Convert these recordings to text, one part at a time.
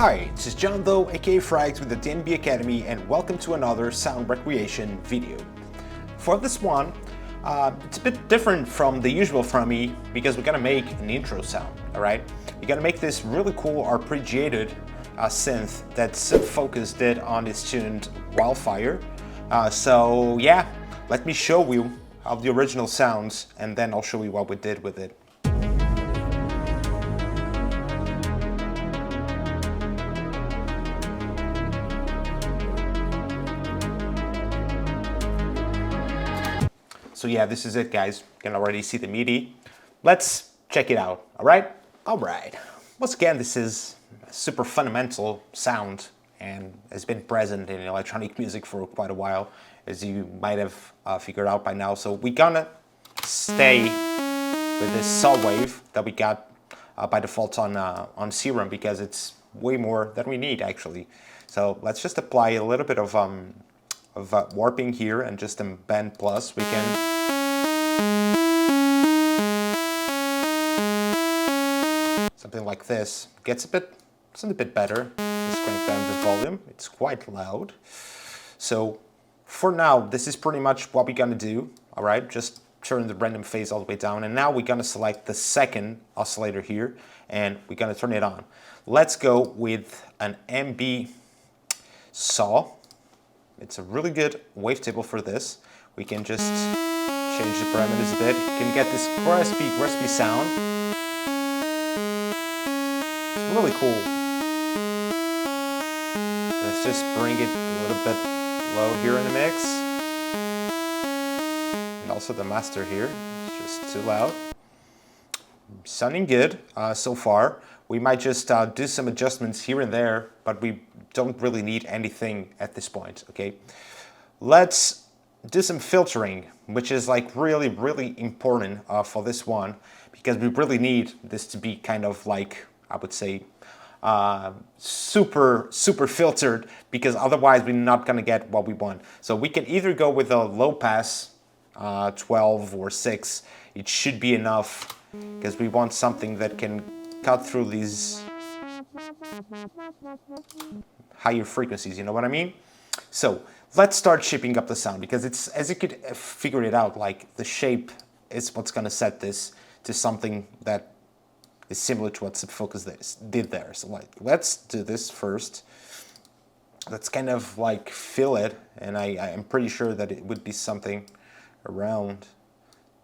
Hi, this is John Doe, aka Frags with the DNB Academy, and welcome to another sound recreation video. For this one, it's a bit different from the usual from me because we're gonna make an intro sound, alright? We're gonna make this really cool arpeggiated synth that Subfocus did on his tune Wildfire. So yeah, let me show you how the original sounds and then I'll show you what we did with it. So yeah, this is it, guys. You can already see the MIDI. Let's check it out, all right? All right. Once again, this is a super fundamental sound and has been present in electronic music for quite a while, as you might have figured out by now. So we're gonna stay with this saw wave that we got by default on Serum because it's way more than we need, actually. So let's just apply a little bit of warping here and just a bend plus. We can something like this. Gets a bit better. Just crank down the volume. It's quite loud. So for now, this is pretty much what we're gonna do. All right, just turn the random phase all the way down, and now we're gonna select the second oscillator here, and we're gonna turn it on. Let's go with an MB saw. It's a really good wavetable for this. We can just change the parameters a bit. You can get this crispy sound. It's really cool. Let's just bring it a little bit low here in the mix. And also the master here, it's just too loud. Sounding good so far. We might just do some adjustments here and there, but we don't really need anything at this point, okay? Let's do some filtering, which is like really important for this one, because we really need this to be kind of like, I would say, super filtered, because otherwise we're not gonna get what we want. So we can either go with a low pass, 12 or 6. It should be enough, because we want something that can cut through these higher frequencies, you know what I mean? So let's start shaping up the sound, because it's, as you could figure it out, like the shape is what's gonna set this to something that is similar to what Subfocus did there. So like, let's do this first. Let's kind of like fill it, and I'm pretty sure that it would be something around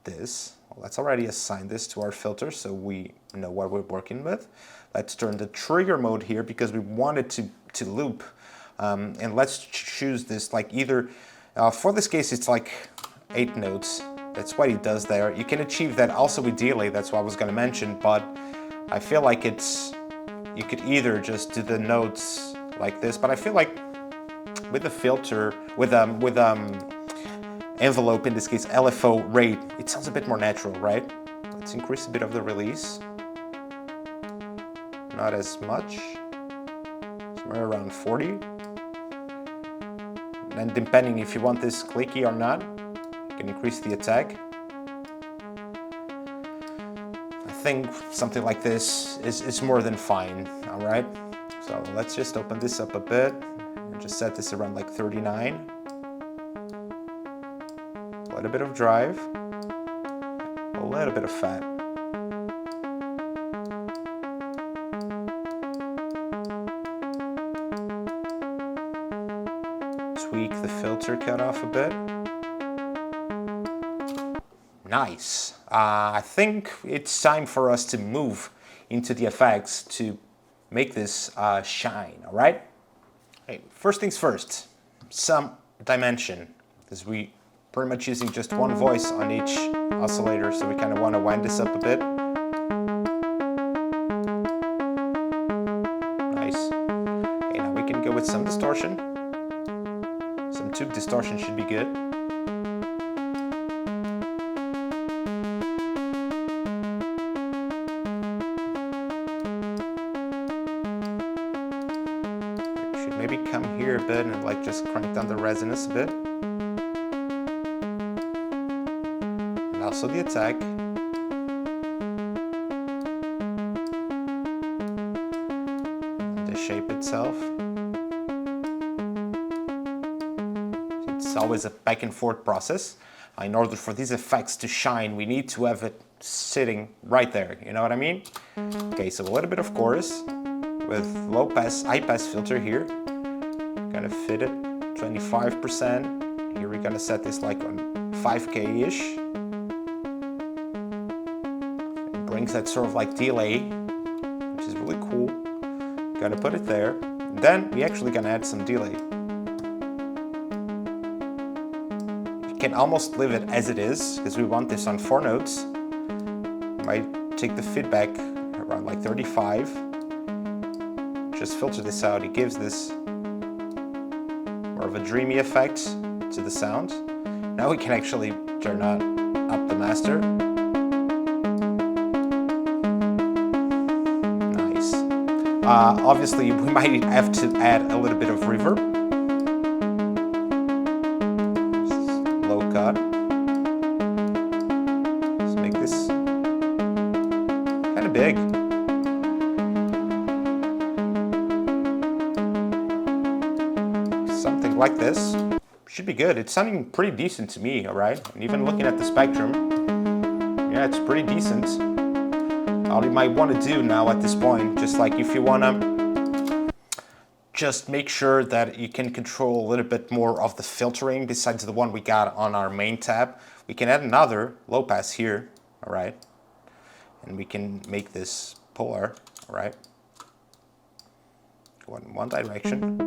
this. Let's already assign this to our filter so we know what we're working with. Let's turn the trigger mode here because we want it to loop. And let's choose this like either, for this case it's like 8 notes. That's what it does there. You can achieve that also with delay, that's what I was gonna mention, but I feel like you could either just do the notes like this, but I feel like with the filter, with envelope, in this case LFO rate, it sounds a bit more natural, right? Let's increase a bit of the release. Not as much, somewhere around 40. And depending if you want this clicky or not, you can increase the attack. I think something like this is more than fine, all right? So let's just open this up a bit and just set this around like 39. A little bit of drive, a little bit of fat. Tweak the filter cutoff a bit. Nice. I think it's time for us to move into the effects to make this shine, all right? Hey, first things first, some dimension, because we pretty much using just one voice on each oscillator, so we kind of want to wind this up a bit. Nice. Okay, now we can go with some distortion. Some tube distortion should be good. We should maybe come here a bit and like just crank down the resonance a bit. Also the attack. shape itself. It's always a back and forth process. In order for these effects to shine, we need to have it sitting right there, you know what I mean? Okay, so a little bit of chorus with low pass, high pass filter here. Gonna fit it 25%. Here we're gonna set this like on 5K-ish. It brings that sort of like delay, which is really cool. Gonna put it there. Then we actually gonna add some delay. You can almost leave it as it is, because we want this on 4 notes. Might take the feedback around like 35. Just filter this out. It gives this more of a dreamy effect to the sound. Now we can actually turn up the master. Nice. Obviously, we might have to add a little bit of reverb. Low cut. Let's make this kind of big. Something like this should be good. It's sounding pretty decent to me, all right? And even looking at the spectrum, yeah, it's pretty decent. All you might want to do now at this point, just like if you want to just make sure that you can control a little bit more of the filtering besides the one we got on our main tab, we can add another low pass here, all right? And we can make this polar, all right? Go in one direction.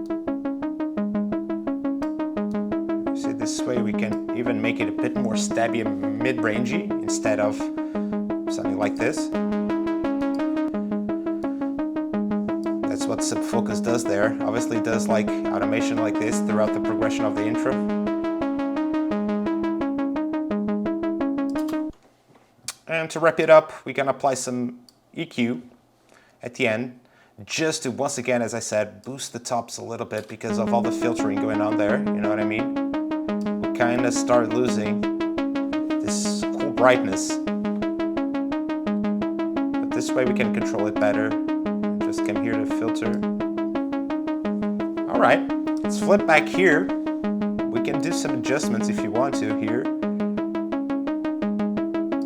See, this way we can even make it a bit more stabby and mid-rangey instead of something like this. That's what Subfocus does there. Obviously it does like automation like this throughout the progression of the intro. And to wrap it up, we can apply some EQ at the end, just to, once again, as I said, boost the tops a little bit because of all the filtering going on there, you know what I mean? We kind of start losing this cool brightness. But this way we can control it better. Just come here to filter. All right, let's flip back here. We can do some adjustments if you want to here.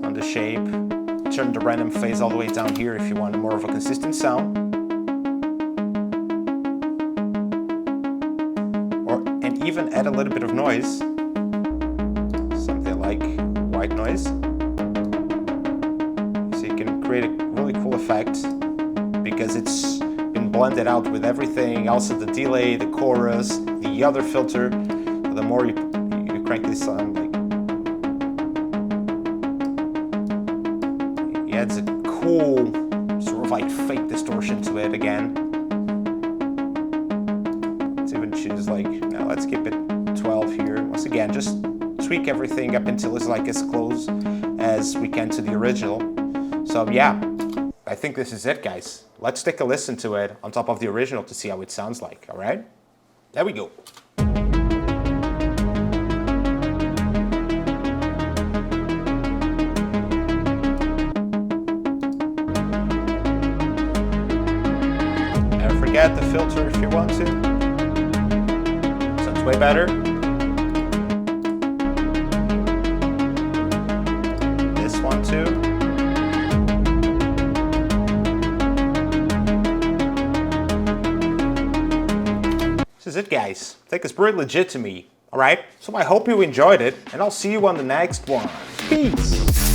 On the shape, turn the random phase all the way down here if you want more of a consistent sound. And even add a little bit of noise, something like white noise. So you can create a really cool effect because it's been blended out with everything, also the delay, the chorus, the other filter. The more you crank this on, like, it adds a cool sort of like fake distortion to it again. Choose like, now let's keep it 12 here. Once again, just tweak everything up until it's like as close as we can to the original. So yeah, I think this is it, guys. Let's take a listen to it on top of the original to see how it sounds like, all right? There we go. Never forget the filter if you want to. Way better. This one too. This is it, guys. I think it's pretty legit to me. All right. So I hope you enjoyed it, and I'll see you on the next one. Peace.